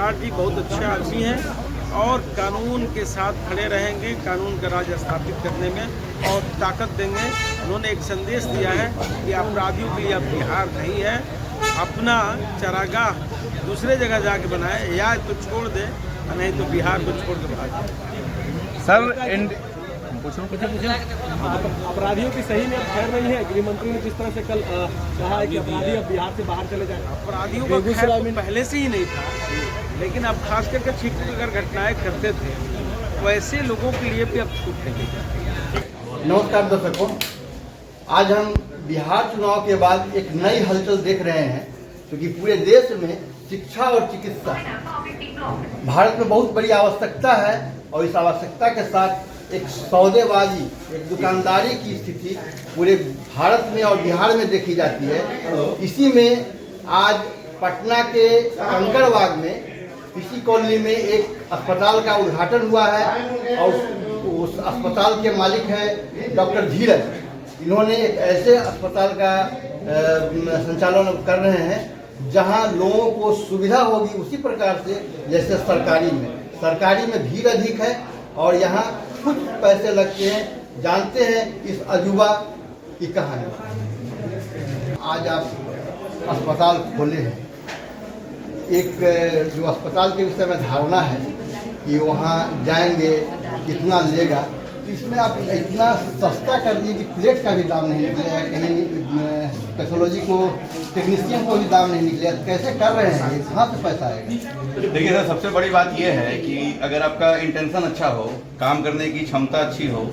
जी बहुत अच्छे आदमी हैं और कानून के साथ खड़े रहेंगे, कानून का राज स्थापित करने में और ताकत देंगे। उन्होंने एक संदेश दिया है कि अपराधियों के लिए अब बिहार नहीं है, अपना चारागाह दूसरे जगह जाके बनाए, या तो छोड़ दे नहीं तो बिहार को छोड़ के भाग जाए। सर अपराधियों की सही में अब खैर नहीं है। गृह मंत्री ने जिस तरह से कल कहा है कि अपराधी अब बिहार से बाहर चले जाए, अपराधियों का खैर तो पहले से ही नहीं था, लेकिन अब खास करके छिटपुट कर घटनाएं करते थे, वैसे लोगों के लिए भी अब छूट नहीं है। नमस्कार दर्शकों, आज हम बिहार चुनाव के बाद एक नई हलचल देख रहे हैं, क्योंकि पूरे देश में शिक्षा और चिकित्सा भारत में बहुत बड़ी आवश्यकता है और इस आवश्यकता के साथ एक सौदेबाजी, एक दुकानदारी की स्थिति पूरे भारत में और बिहार में देखी जाती है। इसी में आज पटना के कंकड़बाग में किसी कॉलोनी में एक अस्पताल का उद्घाटन हुआ है और उस अस्पताल के मालिक हैं डॉक्टर धीरज। इन्होंने एक ऐसे अस्पताल का संचालन कर रहे हैं जहां लोगों को सुविधा होगी उसी प्रकार से जैसे सरकारी में भीड़ अधिक है और यहाँ कुछ पैसे लगते हैं। जानते हैं इस अजूबा की कहानी। आज आप अस्पताल खोले हैं, एक जो अस्पताल के विषय में धारणा है कि वहाँ जाएंगे कितना लेगा, तो इसमें आप इतना सस्ता कर दिए कि प्लेट का भी दाम नहीं निकलेगा, कहीं पैथोलॉजी को टेक्नीशियन को भी दाम नहीं निकलेगा। कैसे कर रहे हैं, कहाँ से पैसा आएगा? देखिए सर, सबसे बड़ी बात यह है कि अगर आपका इंटेंशन अच्छा हो, काम करने की क्षमता अच्छी हो,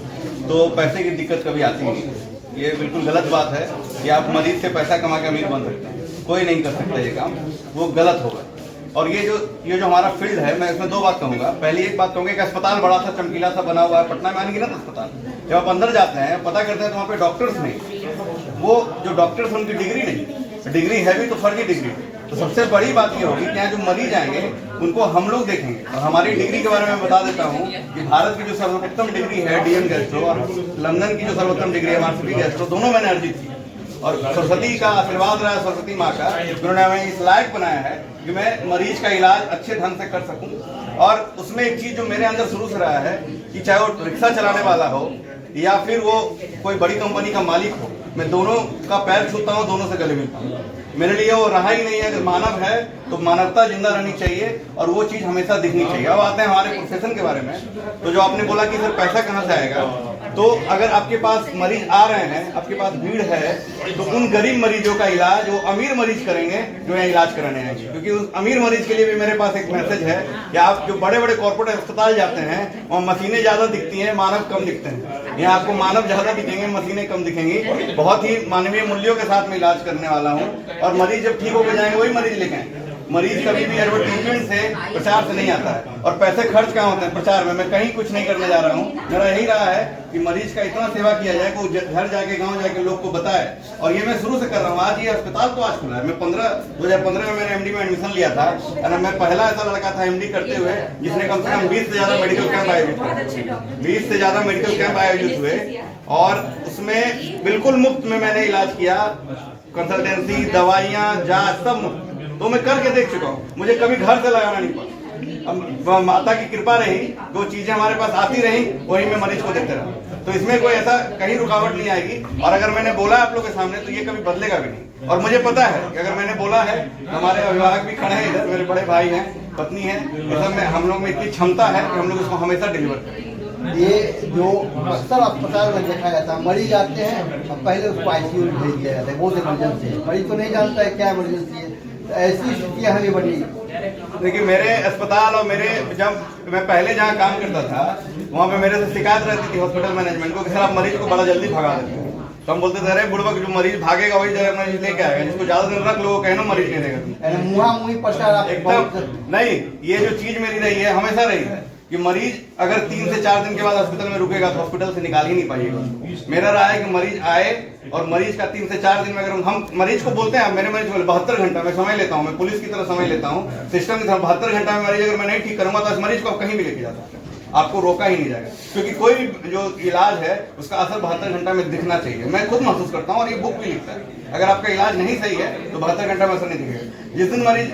तो पैसे की दिक्कत कभी आती नहीं। ये बिल्कुल गलत बात है कि आप मरीज से पैसा कमा के अमीर बन सकते हैं। कोई नहीं कर सकता ये काम, वो गलत होगा। और ये जो हमारा फील्ड है, मैं इसमें दो बात कहूँगा। पहली एक बात कहूँगा कि अस्पताल बड़ा सा चमकीला सा बना हुआ है, पटना में आने ना अस्पताल, जब आप अंदर जाते हैं पता करते हैं तो वहाँ पे डॉक्टर्स नहीं, वो जो डॉक्टर्स उनकी डिग्री नहीं, डिग्री है भी तो फर्जी डिग्री। तो सबसे बड़ी बात ये होगी कि यहाँ जो मरीज आएंगे उनको हम लोग देखेंगे। और हमारी डिग्री के बारे में बता देता हूँ कि भारत की जो सर्वोत्तम डिग्री है डीएम गैस्ट्रो, और लंदन की जो सर्वोत्तम डिग्री है मास्टरी गैस्ट्रो, दोनों मैंने अर्जित की। और सरस्वती का आशीर्वाद रहा है, सरस्वती माँ का, उन्होंने हमें इस लायक बनाया है कि मैं मरीज का इलाज अच्छे ढंग से कर सकूं। और उसमें एक चीज जो मेरे अंदर शुरू से रहा है कि चाहे वो रिक्शा चलाने वाला हो या फिर वो कोई बड़ी कंपनी का मालिक हो, मैं दोनों का पैर छूता हूँ, दोनों से गले मिलता हूँ। मेरे लिए वो रहा ही नहीं है। अगर मानव है तो मानवता जिंदा रहनी चाहिए और वो चीज हमेशा दिखनी चाहिए। अब आते हैं हमारे प्रोफेशन के बारे में। तो जो आपने बोला कि सर पैसा कहाँ से आएगा, तो अगर आपके पास मरीज आ रहे हैं, आपके पास भीड़ है, तो उन गरीब मरीजों का इलाज वो अमीर मरीज करेंगे जो यहाँ इलाज कराने आएंगे। क्योंकि उस अमीर मरीज के लिए भी मेरे पास एक मैसेज है कि आप जो बड़े बड़े कॉर्पोरेट अस्पताल जाते हैं वहाँ मशीनें ज्यादा दिखती हैं, मानव कम दिखते हैं। यहाँ आपको मानव ज्यादा दिखेंगे, मशीनें कम दिखेंगी। बहुत ही मानवीय मूल्यों के साथ मैं इलाज करने वाला हूँ। और मरीज जब ठीक होकर जाएंगे वही मरीज लेके आएंगे। मरीज कभी भी एडवर्टीजमेंट से, प्रचार से नहीं आता है। और पैसे खर्च कहाँ होते हैं? प्रचार में। मैं कहीं कुछ नहीं करने जा रहा हूँ। मेरा यही रहा है कि मरीज का इतना सेवा किया जाए कि वो घर जाके, गांव जाके लोग को बताए। और ये मैं शुरू से कर रहा हूँ। आज ये अस्पताल तो आज खुला है। मैं 2015 में मैंने एमडी में एडमिशन लिया था और मैं पहला ऐसा लड़का था एमडी करते हुए जिसने कम से कम 20 से ज्यादा मेडिकल कैंप आयोजित हुए। 20 से ज्यादा मेडिकल कैंप आयोजित हुए और उसमें बिल्कुल मुफ्त में मैंने इलाज किया। कंसल्टेंसी, दवाइयाँ, जांच, सब मुफ्त। तो मैं करके देख चुका हूँ, मुझे कभी घर से लगाना नहीं पड़ा। अब माता की कृपा रही, जो चीजें हमारे पास आती रही वही मैं मरीज को देते रहा। तो इसमें कोई ऐसा कहीं रुकावट नहीं आएगी। और अगर मैंने बोला आप लोग के सामने तो ये कभी बदलेगा भी नहीं। और मुझे पता है कि अगर मैंने बोला है, हमारे अभिभावक भी खड़े हैं इधर, मेरे बड़े भाई हैं, पत्नी है, इस सब में हम लोग में इतनी क्षमता है कि हम लोग इसको हमेशा डिलीवर करें। ये जो अक्सर अस्पताल में देखा जाता है, मरीज आते हैं और पहले उसको आईसीयू में भेज दिया जाता है, बहुत इमरजेंसी है। मरीज तो नहीं जानता है क्या इमरजेंसी है। तो ऐसी स्थितियाँ हमें बनी। देखिए मेरे अस्पताल और जब मैं पहले जहाँ काम करता था वहाँ पे मेरे से शिकायत रहती थी हॉस्पिटल मैनेजमेंट को कि सर आप मरीज को बड़ा जल्दी भगा देते हैं। तो हम बोलते थे अरे बुढ़वा, जो मरीज भागेगा वही जगह मरीज लेके आएगा, जिसको ज्यादा दिन रख लो कहना मरीज नहीं देगा। मुँह प्रचार एकदम नहीं। ये जो चीज मेरी रही है, हमेशा रही है कि मरीज अगर 3 से 4 दिन के बाद हॉस्पिटल में रुकेगा तो हॉस्पिटल से निकाल ही नहीं पाइएगा। मेरा रहा है कि मरीज आए और मरीज का 3 से 4 दिन में, अगर हम मरीज को बोलते हैं, मेरे मरीज को 72 घंटा में समय लेता हूँ, मैं पुलिस की तरह समय लेता हूँ सिस्टम की तरह। 72 घंटा में मरीज अगर मैं नहीं ठीक करूंगा तो इस मरीज को आप कहीं भी लेके जा सकते हैं, आपको रोका ही नहीं जाएगा। क्योंकि कोई भी जो इलाज है उसका असर 72 घंटा में दिखना चाहिए। मैं खुद महसूस करता हूँ और ये बुक भी लिखता है, अगर आपका इलाज नहीं सही है तो 72 घंटा में असर नहीं दिखेगा। जिस दिन मरीज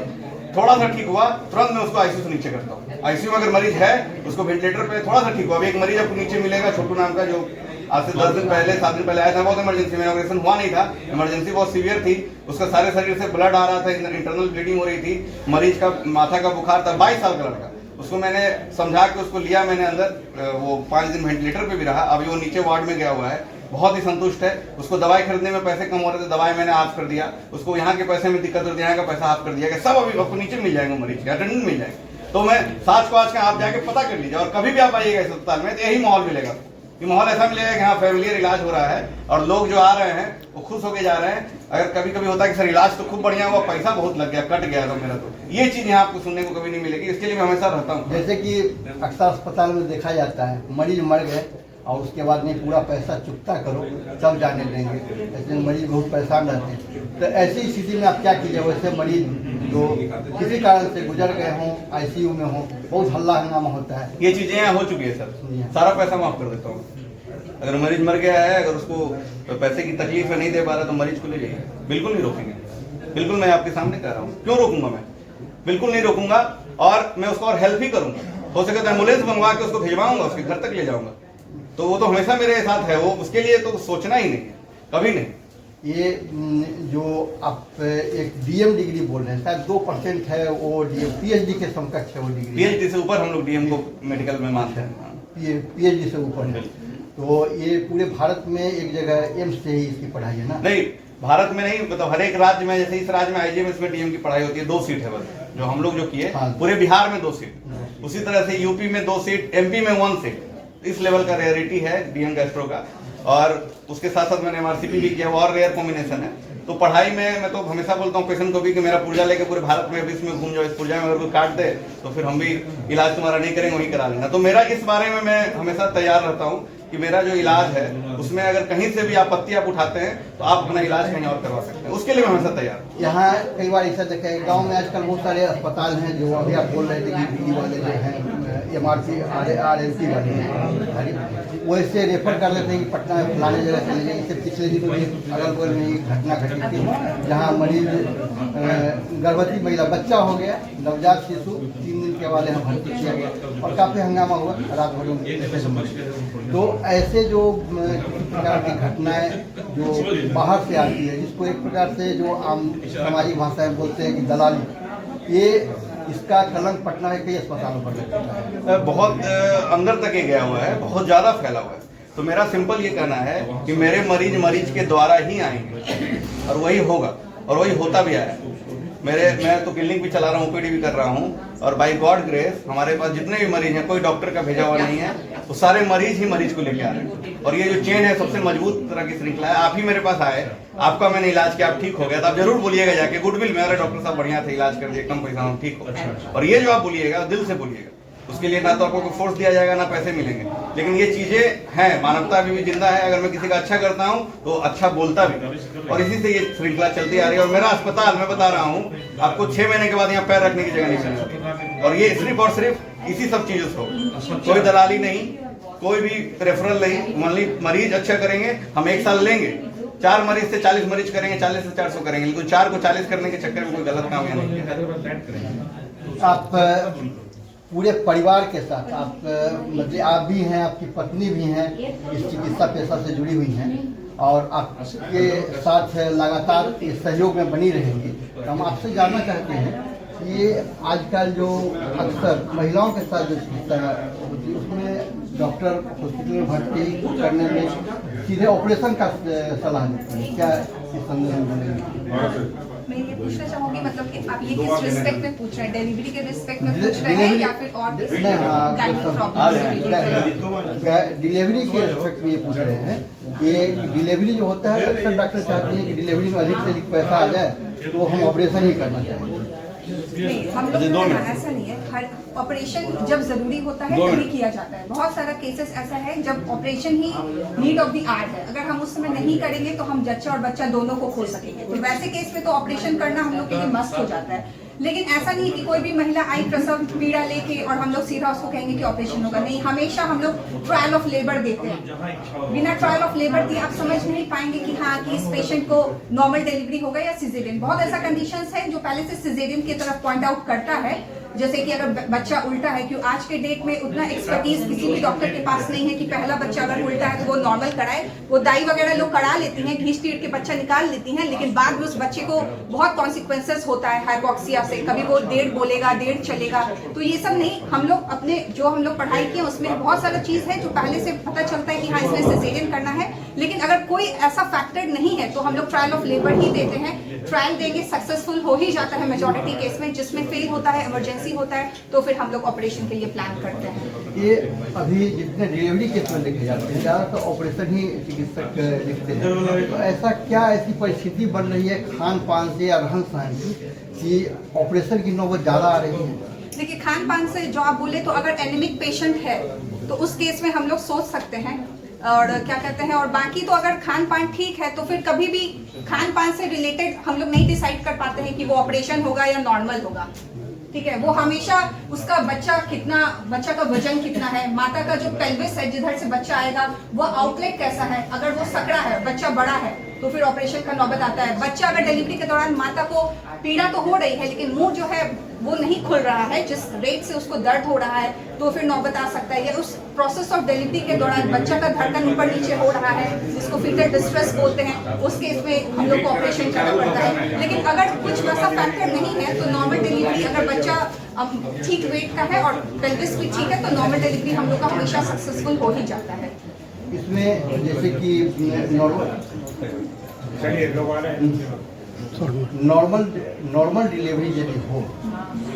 थोड़ा सा ठीक हुआ तुरंत मैं उसको आईसीयू से नीचे करता हूँ। आईसीयू में अगर मरीज है उसको वेंटिलेटर पे थोड़ा सा ठीक हुआ, अभी एक मरीज आपको नीचे मिलेगा छोटू नाम का, जो आज से 10 दिन पहले 7 दिन पहले आया था, बहुत इमरजेंसी में, ऑपरेशन हुआ नहीं था, इमरजेंसी बहुत सीवियर थी, उसका सारे शरीर से ब्लड आ रहा था, इंटरनल ब्लीडिंग हो रही थी, मरीज का माथा का बुखार था, 22 साल का लड़का। उसको मैंने समझा के उसको लिया मैंने अंदर, वो 5 दिन वेंटिलेटर पे भी रहा, अभी वो नीचे वार्ड में गया हुआ है, बहुत ही संतुष्ट है। उसको दवाई खरीदने में पैसे कम हो रहे थे, दवाई मैंने हाफ कर दिया, उसको यहाँ के पैसे में दिक्कत होती है, यहाँ का पैसा हाफ कर दिया गया, सब अभी आपको नीचे मिल जाएंगे, मरीज के अटेंडेंट मिल जाएंगे। तो मैं साज को आज के आप जाके पता कर लीजिए, और कभी भी आप आइएगा इस अस्पताल में तो यही माहौल मिलेगा, कि माहौल ऐसा मिलेगा कि हाँ फैमिलियर इलाज हो रहा है और लोग जो आ रहे हैं वो खुश होके जा रहे हैं। अगर कभी कभी होता है कि सर इलाज तो खूब बढ़िया हुआ, पैसा बहुत लग गया, कट गया तो मेरा, तो ये चीज यहाँ आपको सुनने को कभी नहीं मिलेगी, इसके लिए मैं हमेशा रहता हूँ। जैसे कि अक्सर अस्पताल में देखा जाता है, मरीज मर गए और उसके बाद में पूरा पैसा चुकता करो तब जाने देंगे, ऐसे मरीज बहुत परेशान रहते हैं। तो ऐसी स्थिति में आप क्या कीजिए, वैसे मरीज जो किसी कारण से गुजर गए हों, आईसीयू में हों, बहुत हल्ला हंगामा होता है, ये चीजें यहाँ हो चुकी है सर, सारा पैसा माफ कर देता हूँ। अगर मरीज मर गया है, अगर उसको पैसे की तकलीफ नहीं दे पा रहा तो मरीज को ले जाइए, बिल्कुल नहीं रोकेंगे, बिल्कुल मैं आपके सामने कह रहा हूँ, क्यों रोकूंगा मैं, बिल्कुल नहीं रोकूंगा, और मैं उसको और हेल्प भी करूंगा, हो सके तो एम्बुलेंस मंगवा के उसको भिजवाऊंगा, उसके घर तक ले जाऊंगा, तो वो तो हमेशा मेरे साथ है, वो उसके लिए तो सोचना ही नहीं है, कभी नहीं। ये जो आप एक डीएम डिग्री बोल रहे हैं, शायद 2% है वो डीएम, पीएचडी के समकक्ष है वो डिग्री, पीएचडी से ऊपर हम लोग डीएम को मेडिकल में मानते हैं, पीएचडी से ऊपर है। तो ये पूरे भारत में एक जगह एम्स से ही इसकी पढ़ाई है ना? नहीं, भारत में नहीं, मतलब हर एक राज्य में, जैसे इस राज्य में आईजीएमएस में डीएम की पढ़ाई होती है, 2 सीट है बस, जो हम लोग जो किए, पूरे बिहार में 2 सीट, उसी तरह से यूपी में 2 सीट, एमपी में 1 सीट, इस लेवल का रेयरिटी है डीएम गैस्ट्रो का। और उसके साथ साथ मैंने एमआरसीपी भी किया, वो और रेयर कॉम्बिनेशन है। तो पढ़ाई में मैं तो हमेशा बोलता हूँ पेशेंट को भी कि मेरा पुर्जा लेके पूरे भारत में अभी इसमें घूम जाओ, इस पुर्जा में अगर कोई काट दे तो फिर हम भी इलाज तुम्हारा नहीं करेंगे, वहीं करा लेना। तो मेरा इस बारे में मैं हमेशा तैयार रहता हूँ कि मेरा जो इलाज है उसमें अगर कहीं से भी आपत्ति आप उठाते हैं तो आप अपना इलाज कहीं और करवा सकते हैं, उसके लिए मैं हमेशा तैयार हूँ। यहाँ कई बार ऐसा देखा है, गाँव में आजकल बहुत सारे अस्पताल हैं जो अभी आप बोल रहे थे कि पीडी वाले जो हैं, एमआरसी आरएमसी वाले हैं, वो इससे रेफर कर लेते हैं कि पटना में फलाने जगह चले जाए। इससे पिछले दिनों अगल बगल में एक घटना घटी थी जहाँ मरीज गर्भवती महिला, बच्चा हो गया, नवजात शिशु 3 दिन के बाद यहाँ भर्ती किया गया और काफ़ी हंगामा हुआ, रात भर में। तो ऐसे जो किसी प्रकार की घटनाएं जो बाहर से आती है, जिसको एक प्रकार से जो आम सामाजिक भाषा में बोलते हैं कि दलाली, ये इसका कलंक पटना के कई अस्पतालों पर लगता है, बहुत अंदर तक ये गया हुआ है, बहुत ज्यादा फैला हुआ है। तो मेरा सिंपल ये कहना है कि मेरे मरीज के द्वारा ही आएंगे और वही होगा और वही होता भी आया। मैं तो क्लिनिक भी चला रहा हूँ, ओपीडी भी कर रहा हूँ, और बाय गॉड ग्रेस हमारे पास जितने भी मरीज हैं, कोई डॉक्टर का भेजा हुआ नहीं है, तो सारे मरीज ही मरीज को लेके आ रहे हैं। और ये जो चेन है सबसे मजबूत तरह की श्रृंखला है। आप ही मेरे पास आए, आपका मैंने इलाज किया, आप ठीक हो गया, तो आप जरूर बोलिएगा जाके गुडविल में, अरे डॉक्टर साहब बढ़िया थे, इलाज कर दिए, कम पैसा में ठीक हो। और ये जो आप बोलिएगा दिल से बोलिएगा, उसके लिए ना तो आपको फोर्स दिया जाएगा ना पैसे मिलेंगे, लेकिन ये चीजें हैं, मानवता अभी भी जिंदा है। अगर मैं किसी का अच्छा करता हूँ तो अच्छा बोलता भी, और इसी से ये श्रृंखला चलती आ रही है। और मेरा अस्पताल, मैं बता रहा हूँ आपको, 6 महीने के बाद यहाँ पैर रखने की जगह नहीं मिलेगी, और ये सिर्फ और सिर्फ इसी सब चीजों से, कोई दलाली नहीं, कोई भी रेफरल नहीं। मरीज अच्छा करेंगे, हम 1 साल लेंगे, 4 मरीज से 40 मरीज करेंगे, 40 से 400 करेंगे, लेकिन 4 को 40 करने के चक्कर में कोई गलत काम या नहीं है। आप पूरे परिवार के साथ, आप मतलब आप भी हैं, आपकी पत्नी भी हैं, इस चिकित्सा पेशा से जुड़ी हुई हैं, और आपके साथ लगातार इस सहयोग में बनी रहेंगी। तो हम आपसे जानना चाहते हैं ये आजकल जो अक्सर महिलाओं के साथ जो चिकित्सा होती है उसमें डॉक्टर हॉस्पिटल में भर्ती करने में सीधे ऑपरेशन का सलाह देते हैं, क्या इस संदर्भ में बोलेंगे? मैं ये पूछना चाहूंगी, मतलब कि आप ये किस रिस्पेक्ट में पूछ रहे हैं, डिलीवरी के रिस्पेक्ट में पूछ रहे हैं या फिर और डिलीवरी के रिस्पेक्ट में ये पूछ रहे हैं? ये डिलीवरी जो होता है, अक्सर डॉक्टर चाहते हैं कि डिलीवरी में अधिक से अधिक पैसा आ जाए तो हम ऑपरेशन ही करना चाहेंगे। नहीं, हम लोग ऐसा नहीं है। हर ऑपरेशन जब जरूरी होता है तभी किया जाता है। बहुत सारा केसेस ऐसा है जब ऑपरेशन ही नीड ऑफ द आवर है, अगर हम उस समय नहीं करेंगे तो हम जच्चा और बच्चा दोनों को खो सकेंगे। तो वैसे केस में तो ऑपरेशन करना हम लोग के लिए मस्ट हो जाता है। लेकिन ऐसा नहीं कि कोई भी महिला आई प्रसव पीड़ा लेके और हम लोग सीधा उसको कहेंगे कि ऑपरेशन होगा। नहीं, हमेशा हम लोग ट्रायल ऑफ लेबर देते हैं। बिना ट्रायल ऑफ लेबर दिए आप समझ नहीं पाएंगे कि हाँ कि इस पेशेंट को नॉर्मल डिलीवरी होगा या सिजेरियन। बहुत ऐसा कंडीशंस है जो पहले से सिजेरियन की तरफ पॉइंट आउट करता है, जैसे कि अगर बच्चा उल्टा है, क्यों आज के डेट में उतना एक्सपर्टीज किसी भी डॉक्टर के पास नहीं है कि पहला बच्चा अगर उल्टा है तो वो नॉर्मल कराए। वो दाई वगैरह लोग करा लेती हैं, घींच तीर के बच्चा निकाल लेती हैं, लेकिन बाद में उस बच्चे को बहुत कॉन्सिक्वेंसेस होता है हाइपोक्सिया से। कभी वो 1.5 बोलेगा, 1.5 चलेगा। तो ये सब नहीं, हम लोग अपने जो हम लोग पढ़ाई किए उसमें बहुत सारा चीज है जो पहले से पता चलता है कि हाँ इसमें सिजेरियन करना है। लेकिन अगर कोई ऐसा फैक्टर नहीं है तो हम लोग ट्रायल ऑफ लेबर ही देते हैं। ट्रायल देंगे, सक्सेसफुल हो ही जाता है मेजॉरिटी केस में। जिसमें फेल होता है, इमरजेंसी होता है, तो फिर हम लोग ऑपरेशन के लिए प्लान करते हैं। ये अभी जितने डिलीवरी केस में लिखे जाते हैं ज़्यादातर ऑपरेशन ही चिकित्सक लिखते हैं, तो ऐसा क्या ऐसी परिस्थिति बन रही है खान पान से या रहन सहन की कि ऑपरेशन की नौबत ज़्यादा आ रही है? देखिए, खान पान से जो आप बोले तो अगर एनीमिक पेशेंट है तो उस केस में हम लोग सोच सकते हैं और क्या कहते हैं, और बाकी तो अगर खान पान ठीक है तो फिर कभी भी खान पान से रिलेटेड हम लोग नहीं डिसाइड कर पाते हैं कि वो ऑपरेशन होगा या नॉर्मल होगा। ठीक है, वो हमेशा उसका बच्चा का वजन कितना है, माता का जो पेल्विस है जिधर से बच्चा आएगा वो आउटलेट कैसा है। अगर वो सकड़ा है, बच्चा बड़ा है, तो फिर ऑपरेशन का नौबत आता है। बच्चा अगर डिलीवरी के दौरान माता को पीड़ा तो हो रही है लेकिन मुंह जो है वो नहीं खुल रहा है जिस रेट से उसको दर्द हो रहा है, तो फिर नौबत आ सकता है। या उस प्रोसेस ऑफ डिलीवरी के दौरान बच्चा का धड़कन ऊपर नीचे हो रहा है, जिसको फीटल डिस्ट्रेस बोलते हैं, उस केस में हम लोग को ऑपरेशन करना पड़ता है। लेकिन अगर कुछ वैसा फैक्टर नहीं है तो नॉर्मल डिलीवरी, अगर बच्चा ठीक वेट का है और पेल्विस भी ठीक है तो नॉर्मल डिलीवरी हम लोग का हमेशा सक्सेसफुल हो ही जाता है। इसमें जैसे कि नॉर्मल डिलीवरी यदि हो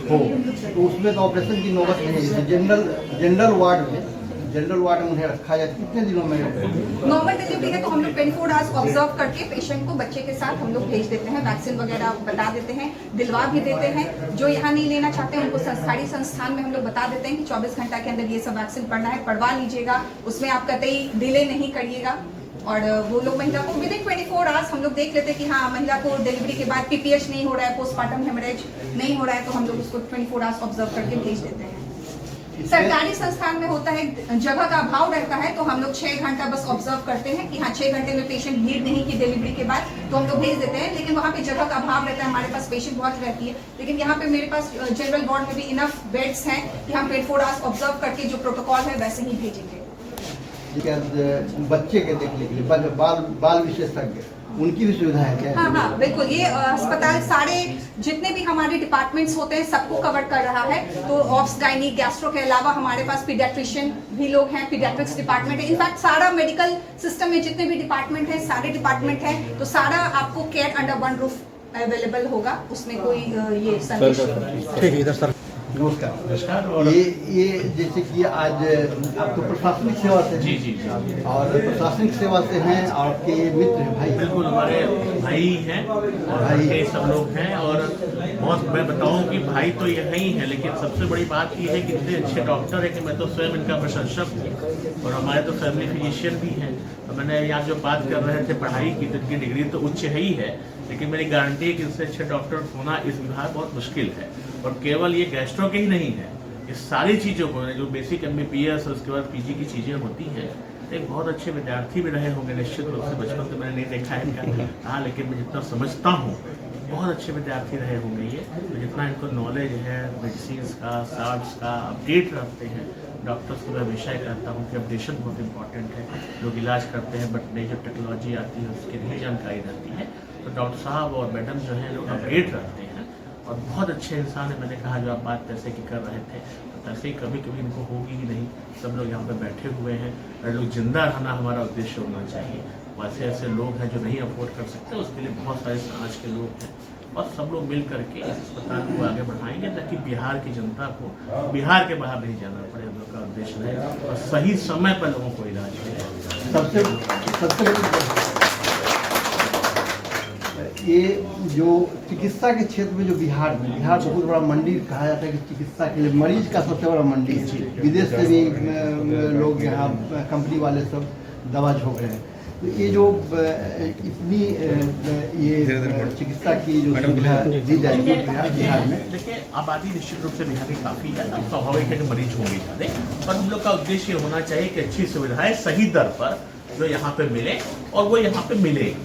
तो उसमें तो ऑपरेशन की नौबत नहीं है। जनरल वार्ड में उन्हें रखा जाए कितने दिनों में? नॉर्मल डिलीवरी है तो हम लोग 24 आवर्स ऑब्जर्व करके पेशेंट को बच्चे के साथ हम लोग भेज देते हैं, वैक्सीन वगैरह बता देते हैं, दिलवा भी देते हैं। जो यहाँ नहीं लेना चाहते हैं उनको सरकारी संस्थान में हम लोग बता देते हैं कि 24 घंटा के अंदर ये सब वैक्सीन पड़ना है, पढ़वा लीजिएगा, उसमें आप कतई डिले नहीं करिएगा। और वो लोग महिला को विदिन 24 आवर्स हम लोग देख लेते हैं कि हाँ महिला को डिलीवरी के बाद पीपीएच नहीं हो रहा है, पोस्टमार्टम हेमरेज नहीं हो रहा है, तो हम लोग उसको 24 आवर्स ऑब्जर्व करके भेज देते हैं। सरकारी संस्थान में होता है, जगह का अभाव रहता है तो हम लोग 6 घंटा बस ऑब्जर्व करते हैं कि हाँ 6 घंटे में पेशेंट भीड़ नहीं की डिलीवरी के बाद, तो हम लोग भेज देते हैं। लेकिन वहाँ पे जगह का अभाव रहता है, हमारे पास पेशेंट बहुत रहती है, लेकिन यहाँ पे मेरे पास जनरल वार्ड में भी इनफ बेड्स हैं कि हम 24 आवर्स ऑब्जर्व करके जो प्रोटोकॉल है वैसे ही भेजेंगे। बच्चे के देखने के लिए बाल विशेषज्ञ उनकी भी सुविधा है क्या? हाँ बिल्कुल, ये अस्पताल सारे जितने भी हमारे डिपार्टमेंट्स होते हैं सबको कवर कर रहा है। तो ऑब्स, गायनी, गैस्ट्रो के अलावा हमारे पास पीडियाट्रिशियन भी लोग हैं, पीडियाट्रिक्स डिपार्टमेंट है। इनफैक्ट सारा मेडिकल सिस्टम में जितने भी डिपार्टमेंट हैं सारे डिपार्टमेंट हैं, तो सारा आपको care under one roof available होगा, उसमें कोई ये संदेश ठीक है। इधर सर नमस्कार। ये जैसे कि आज आप तो प्रशासनिक सेवा से हैं और प्रशासनिक सेवा से हैं, आपके मित्र हैं, भाई? बिल्कुल, हमारे भाई हैं और भाई सब लोग हैं। और बहुत मैं बताऊं कि भाई तो यही हैं, लेकिन सबसे बड़ी बात ये है कि इतने अच्छे डॉक्टर है कि मैं तो स्वयं इनका प्रशंसक हूँ। और हमारे तो फैमिली फिजिशियन भी हैं। मैंने यहाँ जो बात कर रहे थे पढ़ाई की, तो इनकी डिग्री तो उच्च ही है, लेकिन मेरी गारंटी है कि इससे अच्छे डॉक्टर होना इस विभाग बहुत मुश्किल है। और केवल ये गैस्ट्रो के ही नहीं है, इस सारी चीज़ों को जो बेसिक MBBS और उसके बाद PG की चीज़ें होती हैं, एक बहुत अच्छे विद्यार्थी भी रहे होंगे निश्चित रूप से। बचपन से मैंने नहीं देखा है इनका, हाँ, लेकिन मैं जितना समझता हूँ बहुत अच्छे विद्यार्थी रहे होंगे ये। तो जितना इनको नॉलेज है मेडिसिन का, सार्ट्स का, अपडेट रखते हैं डॉक्टर्स को। मैं हमेशा ही कहता हूँ कि अपडेशन बहुत इंपॉर्टेंट है। लोग इलाज करते हैं बट नई जो टेक्नोलॉजी आती है उसकी नहीं जानकारी रहती है, तो डॉक्टर साहब और मैडम जो है लोग अपडेट रखते हैं और बहुत अच्छे इंसान है। मैंने कहा जो आप बात पैसे की कर रहे थे, तो पैसे कभी कभी इनको होगी ही नहीं। सब लोग यहाँ पे बैठे हुए हैं और लोग जिंदा रहना हमारा उद्देश्य होना चाहिए। वैसे ऐसे लोग हैं जो नहीं अफोर्ड कर सकते, उसके लिए बहुत सारे समाज के लोग हैं और सब लोग मिल करके इस अस्पताल को आगे बढ़ाएंगे ताकि बिहार की जनता को बिहार के बाहर नहीं जाना पड़े। हम लोग का उद्देश्य है और सही समय पर लोगों को इलाज मिले। सबसे ये जो चिकित्सा के क्षेत्र में जो बिहार बहुत बड़ा मंडी कहा जाता है कि चिकित्सा के लिए मरीज का सबसे बड़ा मंडी है। विदेश से भी लोग यहाँ कंपनी वाले सब दवा झोंक रहे हैं। तो ये जो इतनी ये चिकित्सा की जो सुविधा दी जाएगी बिहार में, देखिए आबादी निश्चित रूप से बिहार की काफ़ी है, अब स्वाभाविक है कि मरीज होंगे ज़्यादा, पर हम लोग का उद्देश्य ये होना चाहिए कि अच्छी सुविधाएं सही दर पर जो यहाँ पे मिले और वो यहाँ पे मिलेगी।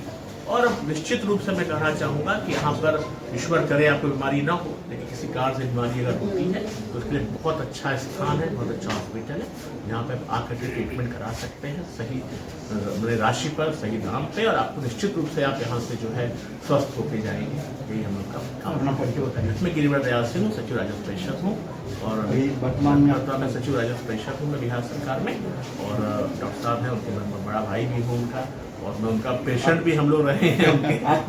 और निश्चित रूप से मैं कहना चाहूँगा कि यहाँ पर ईश्वर करे आपको बीमारी ना हो, लेकिन किसी कारण से बीमारी अगर होती है तो उसके लिए बहुत अच्छा स्थान है, बहुत अच्छा हॉस्पिटल है, यहाँ पे आकर के ट्रीटमेंट करा सकते हैं सही अपने राशि पर, सही दाम पे, और आपको निश्चित रूप से आप यहाँ से जो है स्वस्थ होके जाएंगे। यही हम लोग का अपना परिचय होता है। इसमें गिरिवर दयाल सिंह हूँ, सचिव राजस्व परिषद हूँ, और वर्तमान में सचिव राजस्व परिषद हूँ मैं बिहार सरकार में, और डॉक्टर साहब हैं उनके मैं बड़ा भाई भी हूँ उनका, और मैं उनका पेशेंट भी हम लोग रहे हैं उनके। आप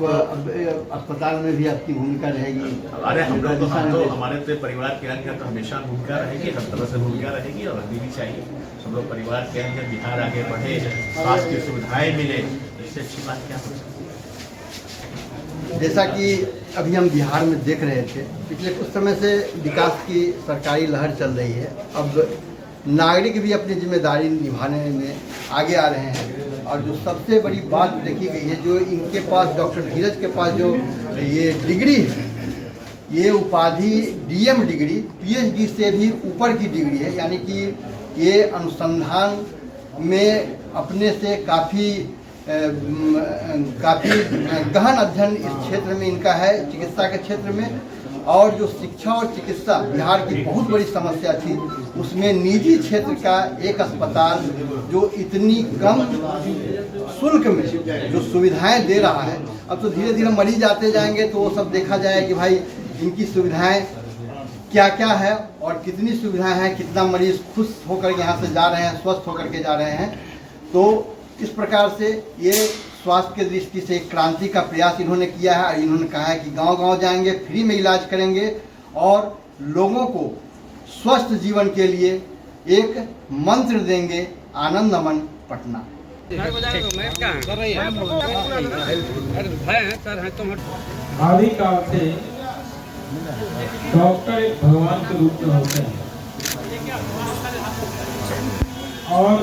अस्पताल में भी आपकी भूमिका रहेगी? अरे हम लोग तो हमारे तो परिवार के अंदर तो हमेशा भूमिका रहेगी, हर तरह से भूमिका रहेगी और रहनी भी चाहिए। हम लोग परिवार के अंदर बिहार आगे बढ़े, स्वास्थ्य की सुविधाएं मिले, इससे अच्छी बात क्या हो सकती है। जैसा कि अभी हम बिहार में देख रहे थे, पिछले कुछ समय से विकास की सरकारी लहर चल रही है। अब नागरिक भी अपनी जिम्मेदारी निभाने में आगे आ रहे हैं, और जो सबसे बड़ी बात देखी गई है, जो इनके पास डॉक्टर धीरज के पास जो ये डिग्री है, ये उपाधि डीएम डिग्री, पीएचडी से भी ऊपर की डिग्री है, यानी कि ये अनुसंधान में अपने से काफ़ी गहन अध्ययन इस क्षेत्र में इनका है, चिकित्सा के क्षेत्र में। और जो शिक्षा और चिकित्सा बिहार की बहुत बड़ी समस्या थी, उसमें निजी क्षेत्र का एक अस्पताल जो इतनी कम शुल्क में जो सुविधाएं दे रहा है, अब तो धीरे धीरे मरीज आते जाएंगे तो वो सब देखा जाए कि भाई इनकी सुविधाएं क्या क्या है और कितनी सुविधाएं हैं, कितना मरीज खुश होकर यहाँ से जा रहे हैं, स्वस्थ होकर के जा रहे हैं। तो इस प्रकार से ये स्वास्थ्य की दृष्टि से एक क्रांति का प्रयास इन्होंने किया है। इन्होंने कहा है कि गांव-गांव जाएंगे, फ्री में इलाज करेंगे और लोगों को स्वस्थ जीवन के लिए एक मंत्र देंगे, आनंदमन पटना। आदिकाल से डॉक्टर एक भगवान के रूप में होते हैं और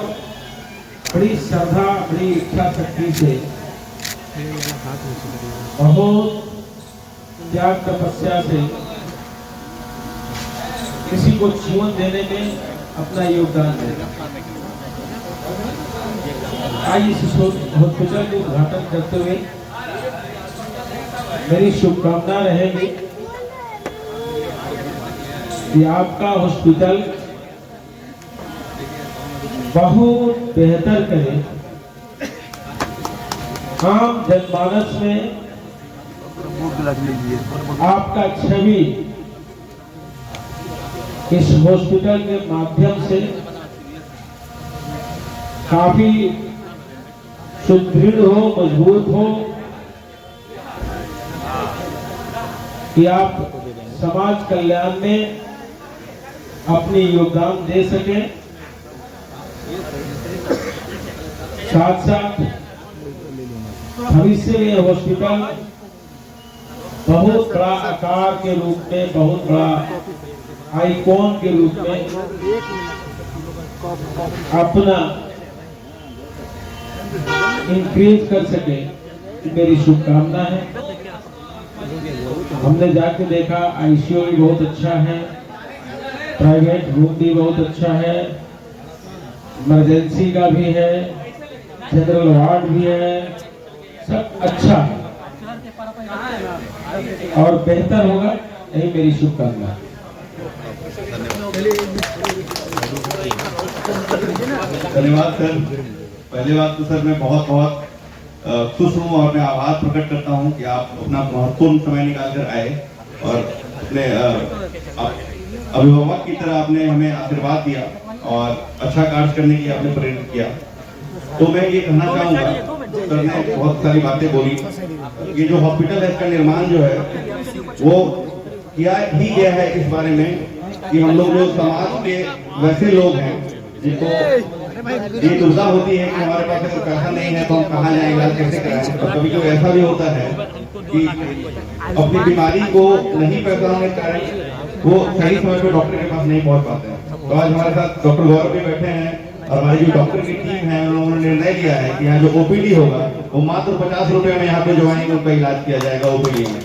बड़ी श्रद्धा, बड़ी इच्छा शक्ति से, बहुत त्याग तपस्या से किसी को जीवन देने में अपना योगदान देना। आज इस हॉस्पिटल का उद्घाटन करते हुए मेरी शुभकामना रहेगी कि आपका हॉस्पिटल बहुत बेहतर करे, आम जनमानस में आपका छवि इस हॉस्पिटल के माध्यम से काफी सुदृढ़ हो, मजबूत हो, कि आप समाज कल्याण में अपनी योगदान दे सके। साथ साथ भविष्य में हॉस्पिटल बहुत बड़ा आकार के रूप में, बहुत बड़ा आइकॉन के रूप में अपना इंक्रीज कर सके, मेरी शुभकामना है। हमने जाके देखा आईसीयू भी बहुत अच्छा है, प्राइवेट रूम भी बहुत अच्छा है, इमरजेंसी का भी है, जनरल वार्ड भी है, सब अच्छा है और बेहतर होगा, यही मेरी शुभकामना। धन्यवाद सर। पहली बात तो सर मैं बहुत बहुत खुश हूँ और मैं आभार प्रकट करता हूँ कि आप अपना महत्वपूर्ण समय निकाल कर आए और अपने अभिभावक की तरह आपने हमें आशीर्वाद दिया और अच्छा कार्य करने की आपने प्रेरित किया। तो मैं ये कहना चाहूँगा, सर ने बहुत सारी बातें बोली, ये जो हॉस्पिटल है इसका निर्माण जो है वो किया ही गया है इस बारे में कि हम लोग जो समाज के वैसे लोग हैं जिनको ये दुविधा होती है कि हमारे पास कोई पैसा नहीं है तो हम कहाँ जाएं, इलाज कैसे कराएं। तो कभी कभी ऐसा भी होता है कि अपनी बीमारी को नहीं पैसा होने के कारण वो सही समय पे डॉक्टर के पास नहीं पहुंच पाते हैं। तो आज हमारे साथ डॉक्टर गौरव भी बैठे हैं और हमारी जो डॉक्टर की टीम है उन लोगों ने निर्णय लिया है कि यहाँ जो ओपीडी होगा वो मात्र 50 रुपए में यहाँ पे जो आएंगे उनका इलाज किया जाएगा ओपीडी में।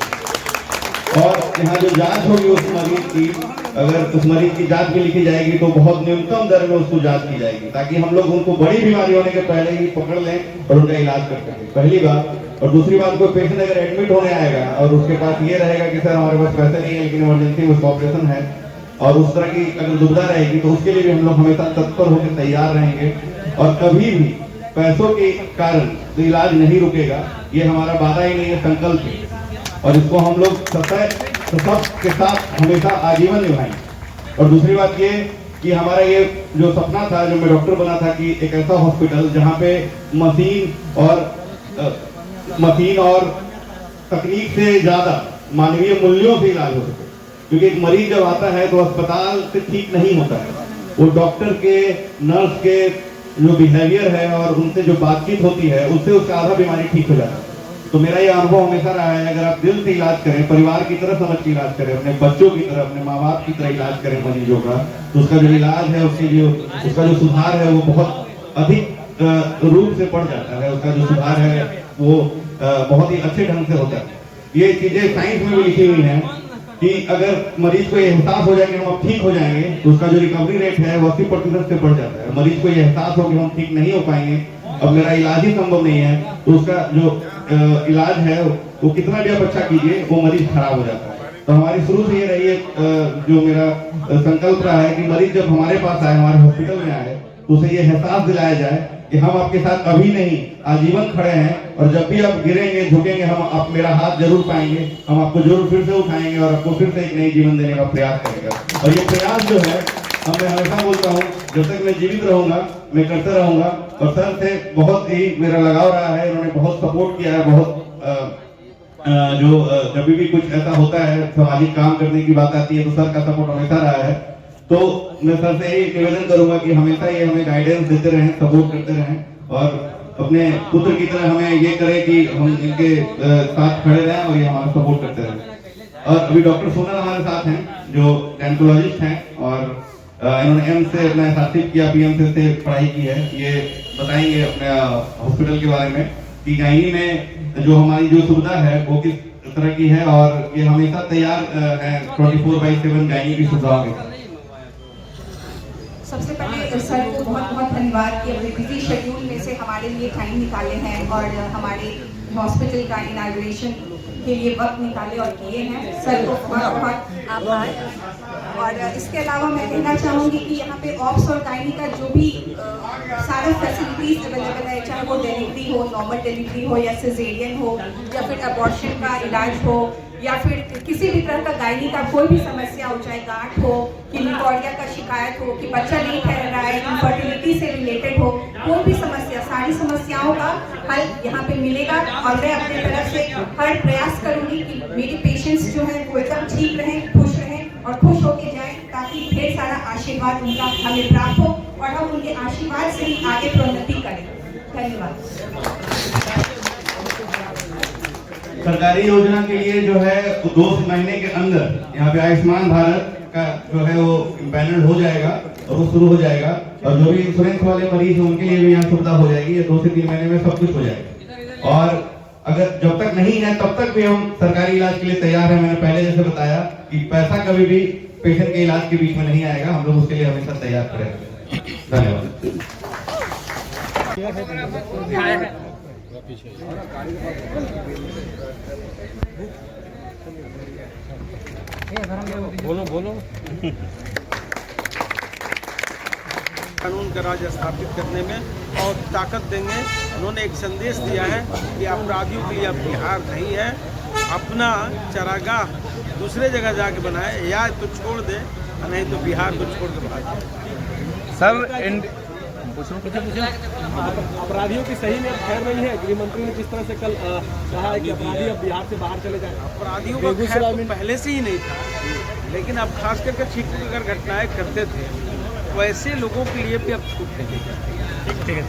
और यहाँ जो जांच होगी उस मरीज की, अगर उस मरीज की जांच भी लिखी जाएगी तो बहुत न्यूनतम दर में उसको जांच की जाएगी, ताकि हम लोग उनको बड़ी बीमारी होने के पहले ही पकड़ लें और उनका इलाज कर सकें, पहली बात। और दूसरी बात, कोई पेशेंट अगर एडमिट होने आएगा और उसके पास ये रहेगा कि सर हमारे पास पैसे नहीं है लेकिन इमरजेंसी में ऑपरेशन है, और उस तरह की अगर दुविधा रहेगी तो उसके लिए भी हम लोग हमेशा तत्पर होकर तैयार रहेंगे। और कभी भी पैसों के कारण तो इलाज नहीं रुकेगा, ये हमारा वादा ही नहीं है, संकल्प है, और इसको हम लोग सबके साथ हमेशा आजीवन निभाएंगे। और दूसरी बात ये कि हमारा ये जो सपना था, जो मैं डॉक्टर बना था, कि एक ऐसा हॉस्पिटल जहाँ पे मशीन और तकनीक से ज्यादा मानवीय मूल्यों से इलाज हो सके। क्योंकि एक मरीज जब आता है तो अस्पताल से ठीक नहीं होता है, वो डॉक्टर के, नर्स के जो बिहेवियर है और उनसे जो बातचीत होती है उससे उसका आधा बीमारी ठीक हो जाता है। तो मेरा ये अनुभव हमेशा रहा है, अगर आप दिल से इलाज करें, परिवार की तरह समझ के इलाज करें, अपने बच्चों की तरह, अपने माँ बाप की तरह इलाज करें मरीजों का, तो उसका जो इलाज है, उसका जो सुधार है वो बहुत अधिक रूप से बढ़ जाता है। उसका जो सुधार है वो बहुत ही अच्छे ढंग से होता है। ये चीजें साइंस में भी लिखी हुई है कि अगर मरीज को ये एहसास हो जाए कि हम अब ठीक हो जाएंगे तो उसका जो रिकवरी रेट है वो 80% से बढ़ जाता है। मरीज को ये एहसास हो कि हम ठीक नहीं हो पाएंगे, अब मेरा इलाज ही संभव नहीं है, तो उसका जो इलाज है वो कितना भी आप अच्छा कीजिए वो मरीज खराब हो जाता है। तो हमारी शुरू से ये रही है, जो मेरा संकल्प रहा है कि मरीज जब हमारे पास आए, हमारे हॉस्पिटल में आए, तो उसे ये एहसास दिलाया जाए कि हम आपके साथ अभी नहीं, आजीवन खड़े हैं, और जब भी आप गिरेंगे, झुकेंगे, आप मेरा हाथ जरूर पाएंगे, हम आपको जरूर फिर से उठाएंगे और आपको फिर से एक नई जीवन देने का प्रयास करेंगे। और ये प्रयास जो है, मैं हमेशा बोलता हूँ, जब तक मैं जीवित रहूंगा मैं करता रहूंगा। और सर से बहुत ही मेरा लगाव रहा है, इन्होंने बहुत सपोर्ट किया है, बहुत जब भी कुछ ऐसा होता है, सामाजिक काम करने की बात आती है, तो सर का सपोर्ट हमेशा रहा है। तो मैं सर से यही निवेदन करूंगा कि हमेशा ये हमें गाइडेंस देते रहें, सपोर्ट करते रहें, और अपने पुत्र की तरह हमें ये करें कि हम इनके साथ खड़े रहें और ये हमारा सपोर्ट करते रहें। और अभी डॉक्टर सोनल हमारे साथ हैं, जो डेंटोलॉजिस्ट हैं, और इन्होंने एम्स से अपना एसआरसिप किया, पीएमसी से पढ़ाई की है। ये बताएंगे अपने हॉस्पिटल के बारे में कि गायनी में जो हमारी जो सुविधा है वो किस तरह की है, और ये हमेशा तैयार है 24/7 गायनी की सुविधा में। सबसे पहले सर को बहुत बहुत धन्यवाद कि अपने बिजी शेड्यूल में से हमारे लिए टाइम निकाले हैं और हमारे हॉस्पिटल का इनॉग्रेशन के लिए वक्त निकाले और किए हैं। सर को बहुत बहुत आभार। और इसके अलावा मैं कहना चाहूँगी कि यहाँ पे ऑप्स और गायनी का जो भी सारा फैसिलिटीज अवेलेबल है, चाहे वो डिलीवरी हो, नॉर्मल डिलीवरी हो, या सिजेरियन हो, या फिर अबॉर्शन का इलाज हो, या फिर किसी भी तरह का गायनी का कोई भी समस्या हो, चाहे गांठ हो, कि निकोरिया का शिकायत हो, कि बच्चा नहीं ठहर रहा है, इनफर्टिलिटी से रिलेटेड हो, कोई भी समस्या, सारी समस्याओं का हल यहाँ पे मिलेगा। और मैं अपनी तरफ से हर प्रयास करूंगी कि मेरे पेशेंट्स जो हैं वो एकदम ठीक रहें, खुश रहें और खुश होके जाएं, ताकि ढेर सारा आशीर्वाद उनका हमें प्राप्त हो और हम उनके आशीर्वाद से ही आगे प्रोन्नति करें। धन्यवाद। सरकारी योजना के लिए जो है 2 महीने के अंदर यहाँ पे आयुष्मान भारत का जो है वो पैनल हो जाएगा और वो शुरू हो जाएगा, और जो भी इंश्योरेंस वाले मरीज हैं उनके लिए भी यहाँ सुविधा हो जाएगी। 2 से 3 महीने में सब कुछ हो जाएगा। और अगर जब तक नहीं है तब तक भी हम सरकारी इलाज के लिए तैयार हैं। मैंने पहले जैसे बताया कि पैसा कभी भी पेशेंट के इलाज के बीच में नहीं आएगा, हम लोग उसके लिए हमेशा तैयार करेंगे। धन्यवाद। बोलो कानून का राज स्थापित करने में और ताकत देंगे। उन्होंने एक संदेश दिया है कि अपराधियों के लिए अब बिहार नहीं है, अपना चरागाह दूसरे जगह जाके बनाए, या तो छोड़ दे नहीं तो बिहार को छोड़ के भाग जाए। सर अपराधियों की सही में खैर नहीं है। गृह मंत्री ने जिस तरह से कल कहा है कि अपराधी अब बिहार से बाहर चले जाएं। अपराधियों का खैर तो पहले से ही नहीं था, लेकिन अब खास करके छिटपुट अगर घटनाएं करते थे, वैसे लोगों के लिए भी अब छूट नहीं है। ठीक है।